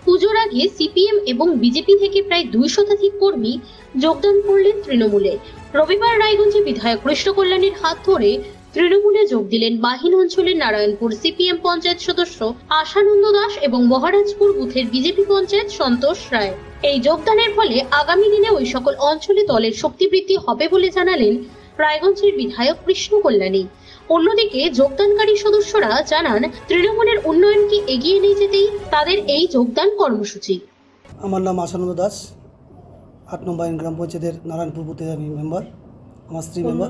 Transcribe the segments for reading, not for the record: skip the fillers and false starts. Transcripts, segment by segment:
পুজোর আগে সিপিএম এবং বিজেপি থেকে প্রায় 200 শতাধিক কর্মী যোগদান করলেন তৃণমূলে। রবিবার রায়গঞ্জে বিধায়ক কৃষ্ণ কল্যাণীর হাত ধরে তৃণমূলে যোগ দিলেন বাহিন অঞ্চলের নারায়ণপুর সিপিএম পঞ্চায়েত সদস্য আশানন্দ দাস এবং মহারাজপুর বুথের বিজেপি পঞ্চায়েত সন্তোষ রায়। এই যোগদানের ফলে আগামী দিনে ওই সকল অঞ্চলে দলের শক্তি বৃদ্ধি হবে বলে জানালেন রায়গঞ্জের বিধায়ক কৃষ্ণ কল্যাণী। অন্যদিকে যোগদানকারী সদস্যরা জানান তৃণমূলের উন্নয়নকে এগিয়ে নিয়ে যেতেই তাদের এই যোগদান কর্মসূচি। আমার নাম আশানন্দ দাস, 8 নম্বর গ্রাম পঞ্চায়েতের নারায়ণপুর বুথের আমি মেম্বার। আমার স্ত্রী মেম্বার।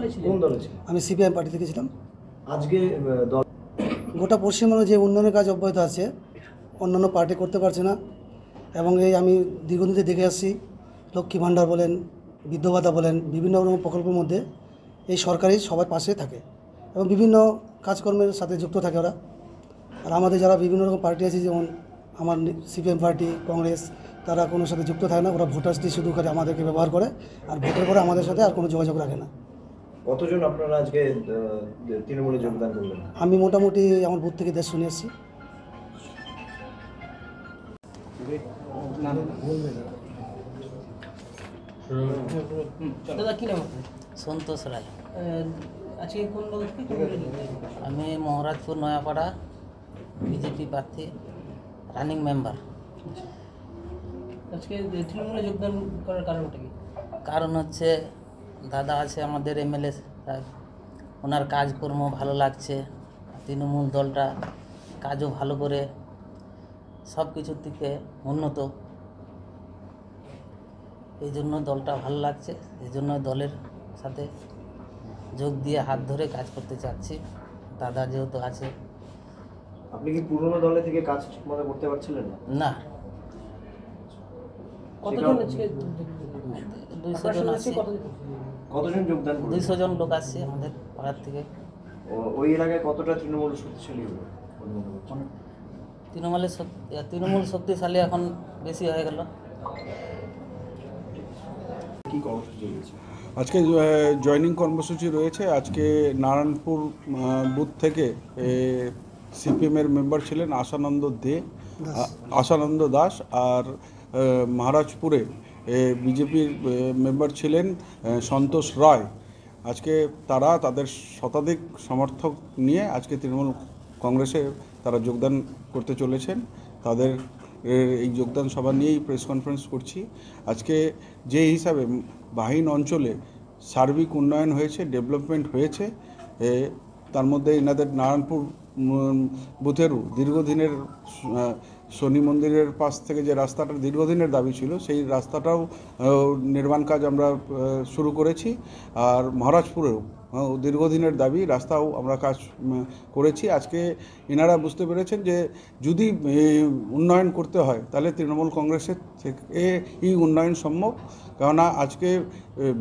আমি সিপিআই পার্টি থেকে ছিলাম। আজকে গোটা পশ্চিমবঙ্গে যে উন্নয়নের কাজ অব্যাহত আছে, অন্যান্য পার্টি করতে পারছে না এবং এই আমি দীর্ঘদিন দেখে আসছি, লক্ষ্মী ভাণ্ডার বলেন, বৃদ্ধ ভাতা বলেন, বিভিন্ন রকম প্রকল্পের মধ্যে এই সরকারি সবার পাশে থাকে এবং বিভিন্ন কাজকর্মের সাথে যুক্ত থাকে ওরা। আর আমাদের যারা বিভিন্ন রকম পার্টি আছে, যেমন আমার সিপিএম পার্টি, কংগ্রেস, তারা কোনো সাথে যুক্ত থাকে না। ওরা ভোটার্স দিয়ে শুধু করে আমাদেরকে ব্যবহার করে আর ভোটের পরে আমাদের সাথে আর কোনো যোগাযোগ রাখে না। কতজন আপনারা আজকে তৃণমূলে যোগদান করলেন? আমি মোটামুটি আমার বুথ থেকে 150 নিয়ে এসেছি। সন্তোষ রায়। আমি মহারাজপুর নয়াপাড়া বিজেপি প্রার্থী, রানিং মেম্বার। আজকে তৃণমূলে যোগদান করার কারণটা কি? কারণ হচ্ছে দাদা আছে আমাদের এমএলএ সাহেব, ওনার কাজকর্ম ভালো লাগছে, তৃণমূল দলটা কাজও ভালো করে, সব কিছুর দিকে উন্নত, এই জন্য দলটা ভালো লাগছে। এই জন্য দলের সাথে যোগ দিয়ে হাত ধরে কাজ করতে চাচ্ছি। দাদা যেহেতু আছে। আপনি কি পুরনো দলে থেকে কাজ ঠিকমতো করতে পারছিলেন না? না, কতজন আজকে 200 জন আছে। কতজন যোগদান করলেন? 200 জন লোক আসছে আমাদের পাড়ার থেকে। ওই এলাকায় কতটা তৃণমূল শক্তিশালী হলো? তৃণমূল শক্তিশালী এখন বেশি হয়ে গেল। কি কর্মসূচি রয়েছে আজকে? জয়েনিং কর্মসূচি রয়েছে। আজকে নারায়ণপুর বুথ থেকে সিপিএমের মেম্বার ছিলেন আশানন্দ দাস, আর মহারাজপুরে বিজেপির মেম্বার ছিলেন সন্তোষ রায়। আজকে তারা তাদের শতাধিক সমর্থক নিয়ে আজকে তৃণমূল কংগ্রেসে তারা যোগদান করতে চলেছেন। তাদের এই যোগদান সভা নিয়েই প্রেস কনফারেন্স করছি। আজকে যে হিসাবে বাহিন অঞ্চলে সার্বিক উন্নয়ন হয়েছে, ডেভেলপমেন্ট হয়েছে, তার মধ্যে এনাদের নারায়ণপুর বুথেরও দীর্ঘদিনের শনি মন্দিরের পাশ থেকে যে রাস্তাটা দীর্ঘদিনের দাবি ছিল, সেই রাস্তাটাও নির্মাণ কাজ আমরা শুরু করেছি। আর মহারাজপুরেও দীর্ঘদিনের দাবি রাস্তাও আমরা কাজ করেছি। আজকে এনারা বুঝতে পেরেছেন যে যদি উন্নয়ন করতে হয় তাহলে তৃণমূল কংগ্রেসের থেকে এই উন্নয়ন সম্ভব। কেননা আজকে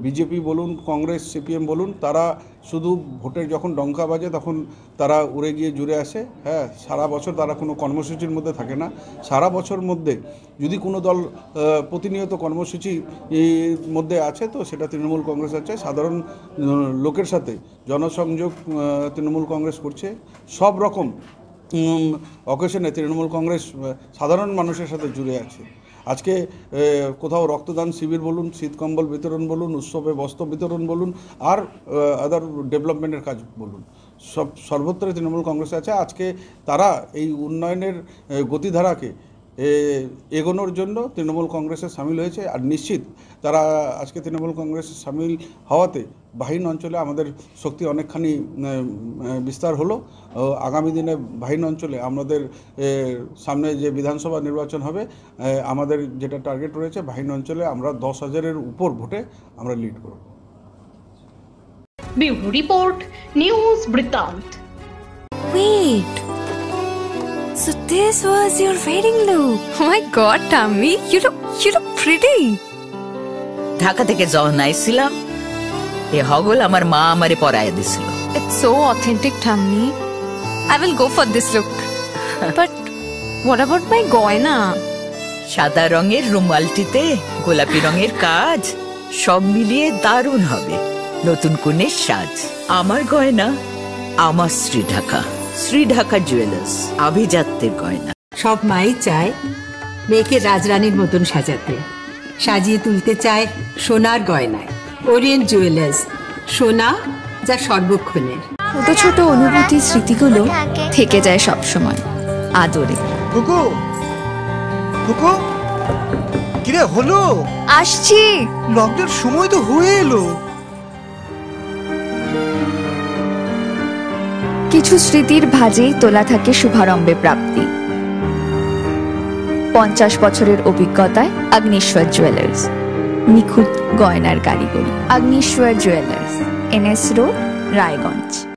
বিজেপি বলুন, কংগ্রেস, সিপিএম বলুন, তারা শুধু ভোটের যখন ডঙ্কা বাজে তখন তারা উড়ে গিয়ে জুড়ে আসে। হ্যাঁ, সারা বছর তারা কোনো কর্মসূচির মধ্যে থাকে না। সারা বছর মধ্যে যদি কোনো দল প্রতিনিয়ত কর্মসূচির মধ্যে আছে, তো সেটা তৃণমূল কংগ্রেস আছে। সাধারণ লোকের সাথে জনসংযোগ তৃণমূল কংগ্রেস করছে। সব রকম অকেশনে তৃণমূল কংগ্রেস সাধারণ মানুষের সাথে জুড়ে আছে। আজকে কোথাও রক্তদান শিবির বলুন, শীতকম্বল বিতরণ বলুন, উৎসবে বস্ত্র বিতরণ বলুন, আর আদার ডেভেলপমেন্টের কাজ বলুন, সর্বত্র তৃণমূল কংগ্রেস আছে। আজকে তারা এই উন্নয়নের গতিধারাকে এগোনোর জন্য তৃণমূল কংগ্রেসে সামিল হয়েছে। আর নিশ্চিত তারা আজকে তৃণমূল কংগ্রেসে সামিল হওয়াতে বাহিন অঞ্চলে আমাদের শক্তি অনেকখানি বিস্তার হলো। আগামী দিনে বাহিন অঞ্চলে আমাদের সামনে যে বিধানসভা নির্বাচন হবে, আমাদের যেটা টার্গেট রয়েছে, বাহিন অঞ্চলে আমরা 10,000-এর উপর ভোটে আমরা লিড করব। ব্যুরো রিপোর্ট, নিউজ বৃত্তান্ত। Wait. So this was your wedding look. Oh my god, Tammy, you look pretty. Dhaka থেকে যখন আইছিলাম, এ হগল আমার মা আমারে পরায় দিছিল। It's so authentic, Tammy. I will go for this look. But what about my goina? সাদা রঙের রুমালটিতে গোলাপি রঙের কাজ, সব মিলিয়ে দারুণ হবে নতুন কনের সাজ। আমার গয়না আমার শ্রী ঢাকা জুয়েলার্স, আভিজাত্যের গয়না। সব মাই চায় মেয়েকে রাজরানীর মতন সাজাতে, সাজিয়ে তুলতে চায় সোনার গয়নায়। ওরিয়েন্ট জুয়েলার্স, সোনা যা সর্বক্ষণের। ছোট ছোট অনুভূতি, স্মৃতিগুলো থেকে যায় সব সময় আদরে। কুকু কুকু, কিরে হলো? আসছি। লকডাউন সময় তো হয়ে এলো। কিছু স্মৃতির ভাজেই তোলা থাকে শুভারম্ভে প্রাপ্তি। 50 বছরের অভিজ্ঞতায় অগ্নিশ্বর জুয়েলার্স, নিখুঁত গয়নার কারিগরি। Agnishwar jewellers, NS road, Raiganj.